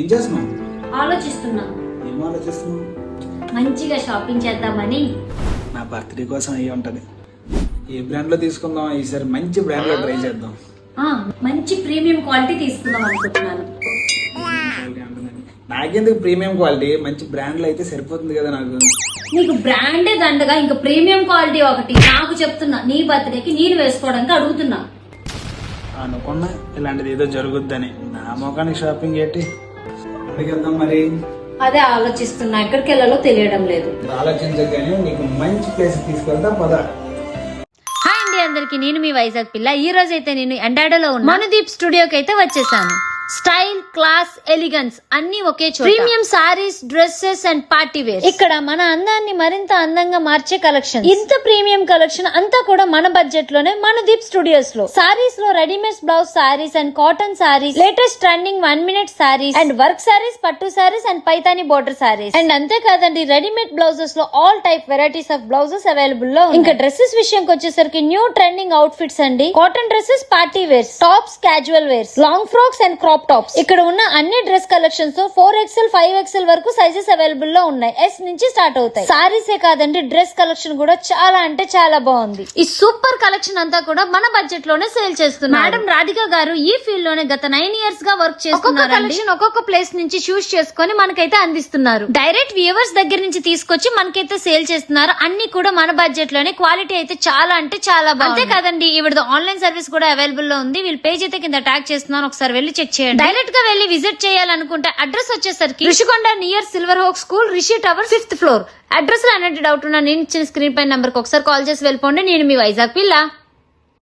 ఏం చేస్తున్నావు? ఆలోచిస్తున్నా. ఏం ఆలోచిస్తున్నావు? మంచిగా షాపింగ్ చేద్దామని. నా బర్త్డే కోసం అయ్యి ఉంటది. ఏ బ్రాండ్ లో తీసుకుందాం? ఈసారి మంచి బ్రాండ్ లో ట్రై చేద్దాం. మంచి ప్రీమియం క్వాలిటీ తీసుకుందాం అనుకుంటున్నాను. నాకెందుకు ప్రీమియం క్వాలిటీ? మంచి బ్రాండ్ లో అయితే సరిపోతుంది కదా నాకు. నీకు బ్రాండే దండగా ఇంకా ప్రీమియం క్వాలిటీ ఒకటి నాకు చెప్తున్నా. నీ బర్త్డేకి నేను వేసుకోవడానికి అడుగుతున్నా. అనుకున్నా ఇలాంటిది ఏదో జరుగుద్దని. నా మొఖానికి షాపింగ్ ఏంటి? అడిగేద్దాం మరి. అదే ఆలోచిస్తున్నా, ఎక్కడికి వెళ్ళాలో తెలియడం లేదు. ఆలోచించగానే నీకు మంచి ప్లేస్ తీసుకెళ్తా పద. హాయ్ అండి అందరికి, నేను మీ వైజాగ్ పిల్ల. ఈ రోజు అయితే నేను ఎండాడలో ఉన్న మనుదీప్ స్టూడియోకి అయితే వచ్చేసాను. స్టైల్, క్లాస్, ఎలిగెన్స్ అన్ని ఒకే చోట. Premium saris, dresses and party wear. ఇక్కడ మన అందాన్ని మరింత అందంగా మార్చే కలెక్షన్. ఇంత ప్రీమియం కలెక్షన్ అంతా కూడా మన బడ్జెట్ లోనే మనుదీప్ స్టూడియోస్ లో. సారీస్ లో readymade blouse sarees and cotton sarees, latest trending 1 minute sarees and work sarees, పట్టు sarees and Paithani border sarees. And అంతే కాదండి, రెడీమేడ్ బ్లౌజెస్ లో all type varieties of blouses available లో. ఇంకా డ్రెస్సెస్ విషయానికి వచ్చేసరికి న్యూ ట్రెండింగ్ అవుట్ ఫిట్స్ అండి. Cotton dresses, party wears, tops, casual wears, long frocks and crop tops. ఇక్కడ ఉన్న అన్ని డ్రెస్ కలెక్షన్స్ 4XL 5XL వరకు సైజెస్ అవైలబుల్ లో ఉన్నాయి. S నుంచి స్టార్ట్ అవుతాయి. సారీసే కాదండి, డ్రెస్ కలెక్షన్ కూడా చాలా అంటే చాలా బాగుంది. ఈ సూపర్ కలెక్షన్ అంతా కూడా మన బడ్జెట్ లోనే సేల్ చేస్తున్నారు. మేడం రాధిక గారు ఈ ఫీల్డ్ లోనే గత 9 years గా వర్క్ చేస్తున్నారు. కలెక్షన్ ఒక్కొక్క ప్లేస్ నుంచి చూస్ చేసుకొని మనకైతే అందిస్తున్నారు. డైరెక్ట్ వ్యూవర్స్ దగ్గర నుంచి తీసుకొచ్చి మనకైతే సేల్ చేస్తున్నారు. అన్ని కూడా మన బడ్జెట్ లోనే. క్వాలిటీ అయితే చాలా అంటే చాలా బాగుంది. అంతే కాదండి, ఈవిడ ఆన్లైన్ సర్వీస్ కూడా అవైలబుల్ లో ఉంది. వీళ్ళ పేజ్ అయితే కింద ట్యాగ్ చేస్తున్నాను, ఒకసారి వెళ్ళి చెక్ చేయండి. డైరెక్ట్ గా వెళ్ళి విజిట్ చేయాలనుకుంటే అడ్రస్ వచ్చేసరికి Rishikonda near silver oak school, Rishi tower, 5th floor. Address లో అన్నట్టు డౌట్ ఉన్నా నేను ఇచ్చిన స్క్రీన్ పైన నంబర్ కి ఒకసారి కాల్ చేసి వెళ్ళిపోండి. నేను మీ వైజాగ్ పిల్ల.